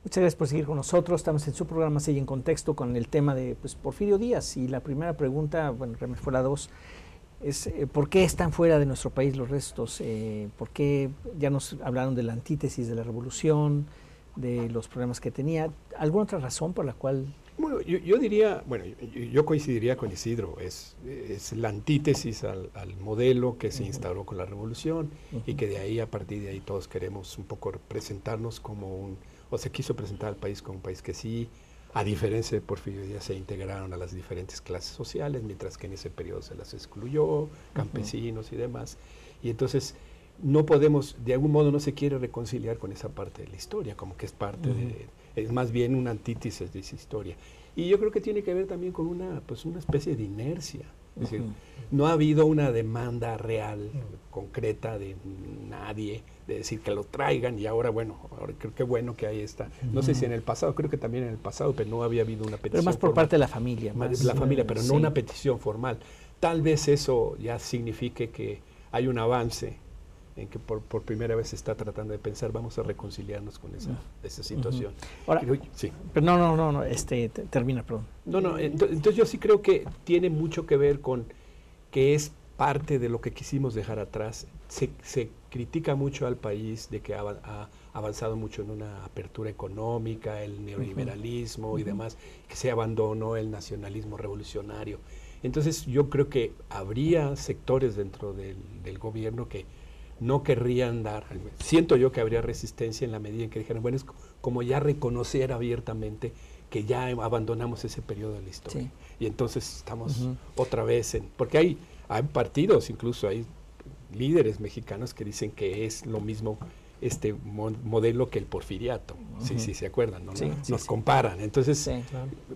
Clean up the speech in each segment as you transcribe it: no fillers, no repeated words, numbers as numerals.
Muchas gracias por seguir con nosotros. Estamos en su programa Sigue en Contexto con el tema de Porfirio Díaz. Y la primera pregunta, bueno, realmente fue la 2, es ¿por qué están fuera de nuestro país los restos? ¿Por qué ya nos hablaron de la antítesis de la revolución, de los problemas que tenía? ¿Alguna otra razón por la cual...? Bueno, yo diría, bueno, yo coincidiría con Isidro, es la antítesis al modelo que se instauró con la revolución y que de ahí, a partir de ahí, todos queremos un poco presentarnos como o se quiso presentar al país como un país que sí, a diferencia de Porfirio Díaz, se integraron a las diferentes clases sociales, mientras que en ese periodo se las excluyó, campesinos y demás. Y entonces no podemos, de algún modo no se quiere reconciliar con esa parte de la historia, como que es parte es más bien una antítesis de esa historia. Y yo creo que tiene que ver también con una especie de inercia. Es decir, no ha habido una demanda real, concreta de nadie, de decir que lo traigan y ahora creo que bueno que hay esta. No sé si en el pasado, creo que también en el pasado, pero no había habido una petición pero más por formal. parte de la familia. Más de la familia, pero no una petición formal. Tal vez eso ya signifique que hay un avance en que por primera vez se está tratando de pensar, vamos a reconciliarnos con esa situación. Ahora, sí. Pero no, termina, perdón. No, entonces yo sí creo que tiene mucho que ver con que es parte de lo que quisimos dejar atrás. Se critica mucho al país de que ha avanzado mucho en una apertura económica, el neoliberalismo y demás, que se abandonó el nacionalismo revolucionario. Entonces yo creo que habría sectores dentro del gobierno que no querrían dar, siento yo que habría resistencia en la medida en que dijeran, bueno, es como ya reconocer abiertamente que ya abandonamos ese periodo de la historia. Sí. Y entonces estamos otra vez porque hay partidos, incluso hay líderes mexicanos que dicen que es lo mismo este modelo que el porfiriato, sí, se acuerdan, ¿no? Sí, Nos comparan. Entonces,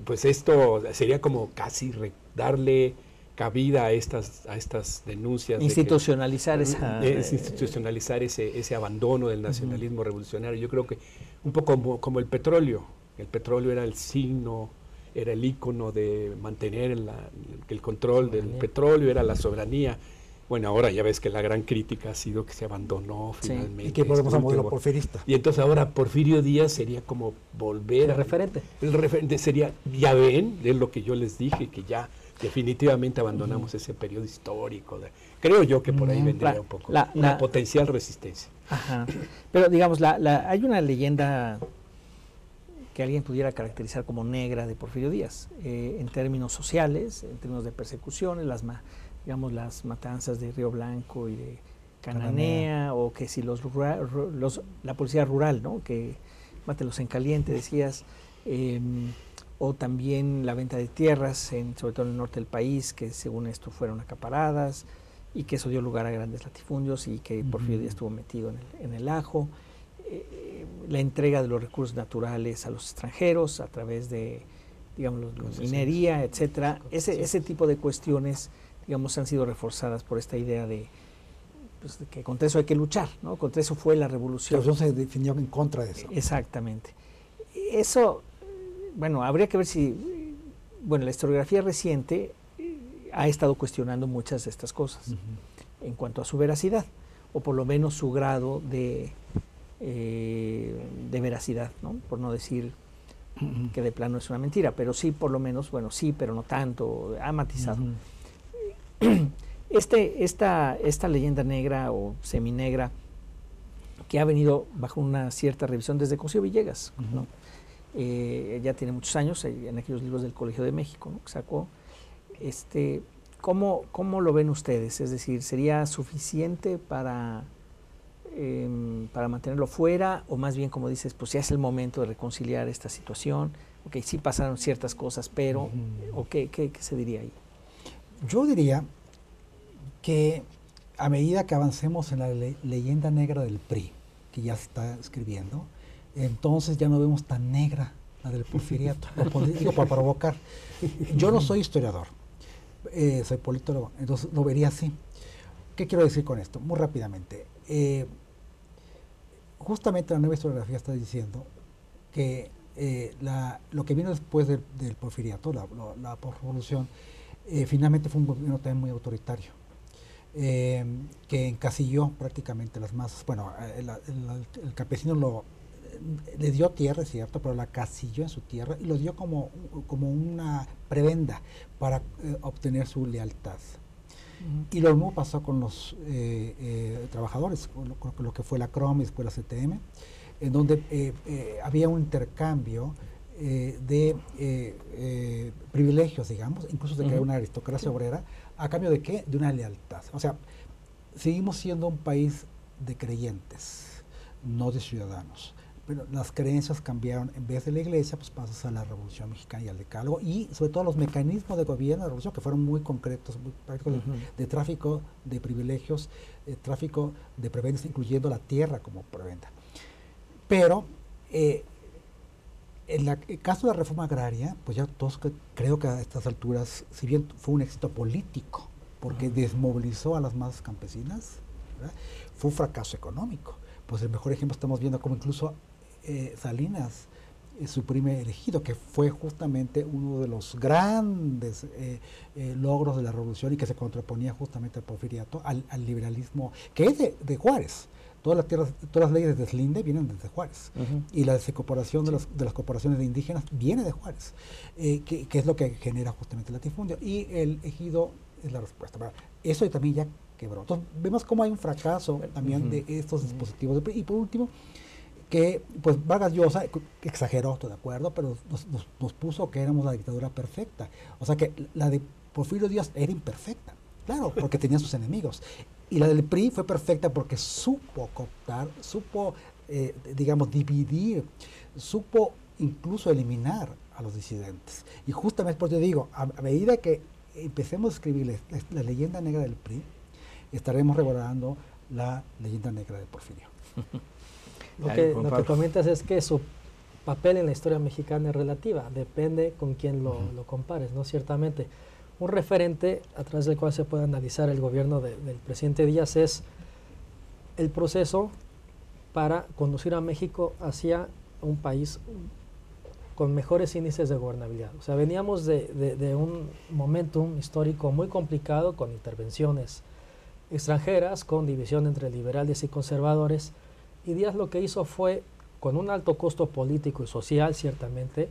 pues esto sería como casi darle cabida a estas denuncias. Institucionalizar institucionalizar ese abandono del nacionalismo revolucionario. Yo creo que un poco como el petróleo. El petróleo era el signo, era el ícono de mantener el control del petróleo, era la soberanía. Bueno, ahora ya ves que la gran crítica ha sido que se abandonó finalmente. Y que volvemos a modelo porfirista. Y entonces ahora Porfirio Díaz sería como volver el referente. El referente sería, ya ven, es lo que yo les dije, que ya definitivamente abandonamos ese periodo histórico. Creo yo que por ahí vendría un poco una potencial resistencia. Ajá. Pero digamos, hay una leyenda que alguien pudiera caracterizar como negra de Porfirio Díaz, en términos sociales, en términos de persecuciones, las matanzas de Río Blanco y de Cananea, o que si la policía rural, ¿no? Que mátelos en caliente, decías, o también la venta de tierras, sobre todo en el norte del país, que según esto fueron acaparadas, y que eso dio lugar a grandes latifundios, y que Porfirio Díaz estuvo metido en el ajo. La entrega de los recursos naturales a los extranjeros a través de, digamos, minería, etcétera. Ese tipo de cuestiones, digamos, han sido reforzadas por esta idea de que contra eso hay que luchar, ¿no? Contra eso fue la revolución. La revolución se definió en contra de eso. Exactamente. Eso, bueno, habría que ver si, bueno, la historiografía reciente ha estado cuestionando muchas de estas cosas en cuanto a su veracidad, o por lo menos su grado de veracidad, ¿no? Por no decir que de plano es una mentira, pero sí, por lo menos, bueno, sí, pero no tanto, ha matizado. Esta leyenda negra o seminegra que ha venido bajo una cierta revisión desde Cosío Villegas, ¿no? Ya tiene muchos años, en aquellos libros del Colegio de México, ¿no? Que sacó. ¿Cómo lo ven ustedes? Es decir, ¿sería suficiente para mantenerlo fuera, o más bien, como dices, pues ya es el momento de reconciliar esta situación? Ok, sí pasaron ciertas cosas, pero ¿qué se diría ahí? Yo diría que a medida que avancemos en la leyenda negra del PRI, que ya se está escribiendo, entonces ya no vemos tan negra la del porfiriato. Lo digo para provocar. Yo no soy historiador, soy politólogo, entonces lo vería así. ¿Qué quiero decir con esto? Muy rápidamente. Justamente la nueva historiografía está diciendo que lo que vino después del porfiriato, la posrevolución, finalmente fue un gobierno también muy autoritario, que encasilló prácticamente las masas. Bueno, el campesino le dio tierra, es cierto, pero la casilló en su tierra y lo dio como una prebenda para obtener su lealtad. Y lo mismo pasó con los trabajadores, con lo que fue la CROM y después la CTM, en donde había un intercambio de privilegios, digamos, incluso de crear una aristocracia obrera, ¿a cambio de qué? De una lealtad. O sea, seguimos siendo un país de creyentes, no de ciudadanos. Pero las creencias cambiaron. En vez de la iglesia, pues pasas a la Revolución Mexicana y al Decálogo, y sobre todo los mecanismos de gobierno de la Revolución, que fueron muy concretos, muy prácticos, de tráfico de privilegios, tráfico de prebendas, incluyendo la tierra como prebenda. Pero en el caso de la reforma agraria, pues ya todos creo que a estas alturas, si bien fue un éxito político, porque desmovilizó a las masas campesinas, ¿verdad?, fue un fracaso económico. Pues el mejor ejemplo estamos viendo como incluso Salinas suprime el ejido, que fue justamente uno de los grandes logros de la revolución y que se contraponía justamente al porfiriato, al liberalismo, que es de Juárez. Todas las leyes de deslinde vienen desde Juárez, y la desincorporación de las corporaciones de indígenas viene de Juárez, que es lo que genera justamente el latifundio, y el ejido es la respuesta. Eso también ya quebró. Entonces vemos cómo hay un fracaso también de estos dispositivos. Y por último, que pues Vargas Llosa exageró, estoy de acuerdo, pero nos puso que éramos la dictadura perfecta. O sea que la de Porfirio Díaz era imperfecta, claro, porque tenía sus enemigos. Y la del PRI fue perfecta porque supo cooptar, supo, digamos, dividir, supo incluso eliminar a los disidentes. Y justamente por eso digo, a medida que empecemos a escribir la leyenda negra del PRI, estaremos recordando la leyenda negra de Porfirio. Lo que comentas es que su papel en la historia mexicana es relativa, depende con quién lo compares, ¿no? Ciertamente, un referente a través del cual se puede analizar el gobierno del presidente Díaz es el proceso para conducir a México hacia un país con mejores índices de gobernabilidad. O sea, veníamos de un momentum histórico muy complicado, con intervenciones extranjeras, con división entre liberales y conservadores, y Díaz lo que hizo fue, con un alto costo político y social, ciertamente,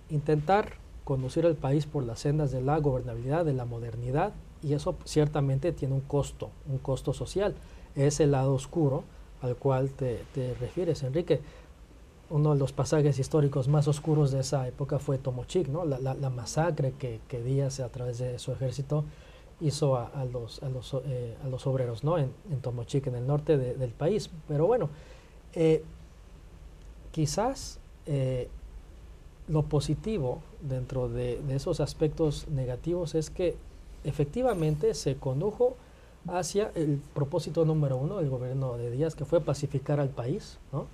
intentar conducir al país por las sendas de la gobernabilidad, de la modernidad, y eso ciertamente tiene un costo social. Es el lado oscuro al cual te refieres, Enrique. Uno de los pasajes históricos más oscuros de esa época fue Tomochic, ¿no? La masacre que Díaz, a través de su ejército, hizo a los obreros, ¿no? En Tomochic, en el norte del país. Pero bueno, quizás lo positivo dentro de esos aspectos negativos es que efectivamente se condujo hacia el propósito número uno del gobierno de Díaz, que fue pacificar al país, ¿no?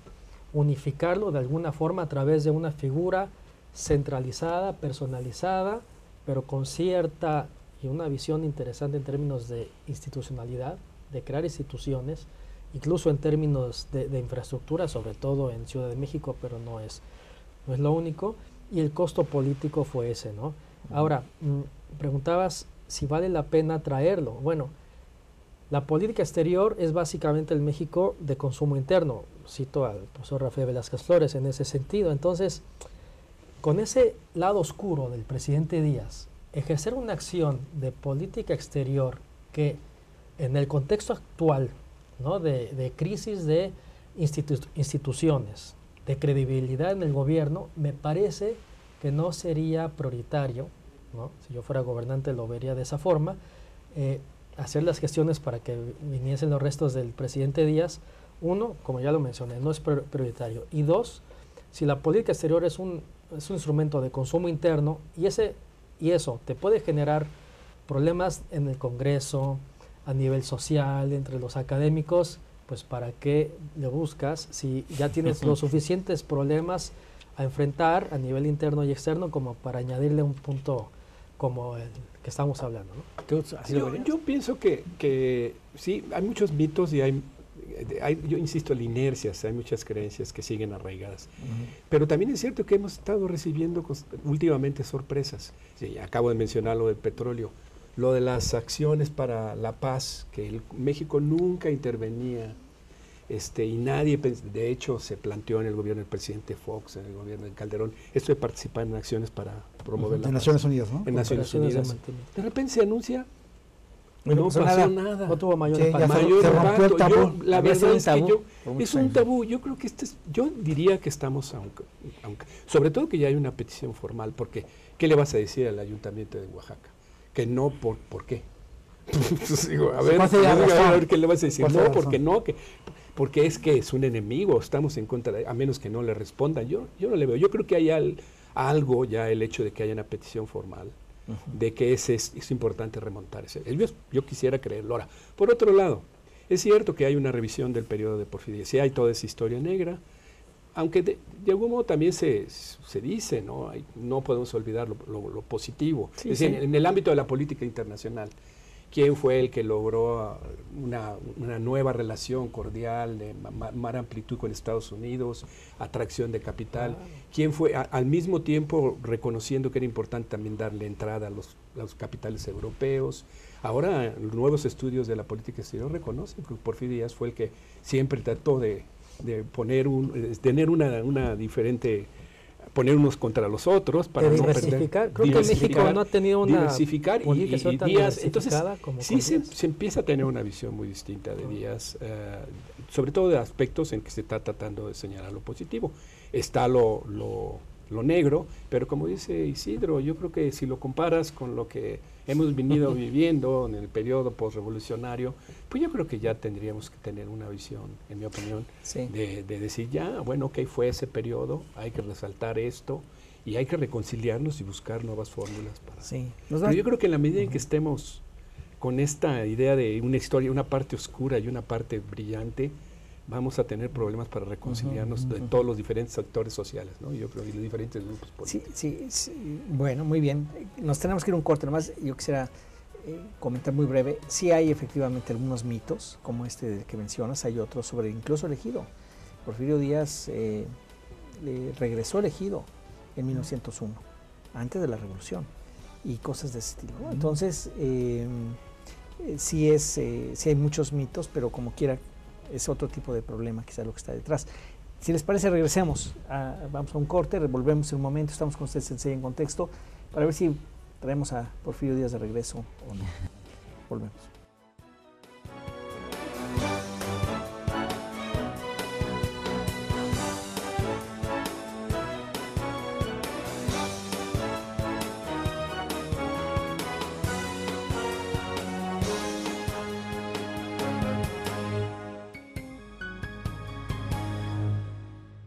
Unificarlo de alguna forma a través de una figura centralizada, personalizada, pero con cierta y una visión interesante en términos de institucionalidad, de crear instituciones, incluso en términos de infraestructura, sobre todo en Ciudad de México, pero no es lo único, y el costo político fue ese, ¿no? Ahora, preguntabas si vale la pena traerlo. Bueno, la política exterior es básicamente el México de consumo interno. Cito al profesor Rafael Velázquez Flores en ese sentido. Entonces, con ese lado oscuro del presidente Díaz, ejercer una acción de política exterior que en el contexto actual, ¿no?, de crisis de instituciones, de credibilidad en el gobierno, me parece que no sería prioritario, ¿no? Si yo fuera gobernante lo vería de esa forma, hacer las gestiones para que viniesen los restos del presidente Díaz. Uno, como ya lo mencioné, no es prioritario. Y dos, si la política exterior es un instrumento de consumo interno y eso te puede generar problemas en el Congreso, a nivel social, entre los académicos, pues ¿para qué le buscas si ya tienes los suficientes problemas a enfrentar a nivel interno y externo como para añadirle un punto como el que estamos hablando, ¿no? Yo pienso que sí, hay muchos mitos y yo insisto, en inercias, hay muchas creencias que siguen arraigadas. Pero también es cierto que hemos estado recibiendo últimamente sorpresas. Sí, acabo de mencionar lo del petróleo, lo de las acciones para la paz, que México nunca intervenía y nadie, de hecho, se planteó en el gobierno del presidente Fox, en el gobierno de Calderón, esto de participar en acciones para promover la en paz. Naciones Unidas, ¿no? En Naciones Unidas. De repente se anuncia, Bueno, no pasó pasó nada. nada. No tuvo mayor Sí, impacto. ya Mayor se rompió el impacto. tabú. La Había sido verdad un es que tabú por es muchos un años. tabú. Yo creo que yo diría que estamos, aunque, sobre todo que ya hay una petición formal, porque ¿qué le vas a decir al ayuntamiento de Oaxaca? Que no, ¿por qué? Entonces digo, a ver, ¿qué le vas a decir? No, porque no, porque es un enemigo, estamos en contra de, a menos que no le respondan. Yo no le veo. Yo creo que hay algo ya, el hecho de que haya una petición formal, de que es importante remontar ese. Yo quisiera creerlo. Ahora, por otro lado, es cierto que hay una revisión del periodo de Porfirio Díaz, sí hay toda esa historia negra, aunque de algún modo también se dice, ¿no? No podemos olvidar lo positivo. Sí, es decir, sí. en el ámbito de la política internacional, ¿quién fue el que logró una nueva relación cordial de más amplitud con Estados Unidos, atracción de capital? ¿Quién fue, al mismo tiempo, reconociendo que era importante también darle entrada a los capitales europeos? Ahora, los nuevos estudios de la política exterior reconocen que Porfirio Díaz fue el que siempre trató de tener una diferente, poner unos contra los otros para De no diversificar. perder. Creo que México no ha tenido una diversificar política y tan Díaz, entonces diversificada como sí con se Díaz. empieza a tener una visión muy distinta de Díaz, sobre todo de aspectos en que se está tratando de señalar lo positivo. Está lo negro, pero como dice Isidro, yo creo que si lo comparas con lo que hemos venido viviendo en el periodo postrevolucionario, pues yo creo que ya tendríamos que tener una visión, en mi opinión, Sí. de decir ya, bueno, ok, fue ese periodo, hay que resaltar esto y hay que reconciliarnos y buscar nuevas fórmulas para... Sí. Pero yo creo que en la medida en que estemos con esta idea de una historia, una parte oscura y una parte brillante, vamos a tener problemas para reconciliarnos de todos los diferentes actores sociales, ¿no? Yo creo, y los diferentes grupos políticos. Sí. Bueno, muy bien. Nos tenemos que ir a un corte nomás. Yo quisiera comentar muy breve. Sí hay efectivamente algunos mitos, como este del que mencionas, hay otros sobre incluso el ejido. Porfirio Díaz regresó elegido en 1901, antes de la Revolución, y cosas de ese estilo, ¿no? Entonces, sí hay muchos mitos, pero como quiera, es otro tipo de problema, quizás lo que está detrás. Si les parece, regresemos, vamos a un corte, volvemos en un momento, estamos con ustedes en Sensei en Contexto, para ver si traemos a Porfirio Díaz de regreso o no. Volvemos.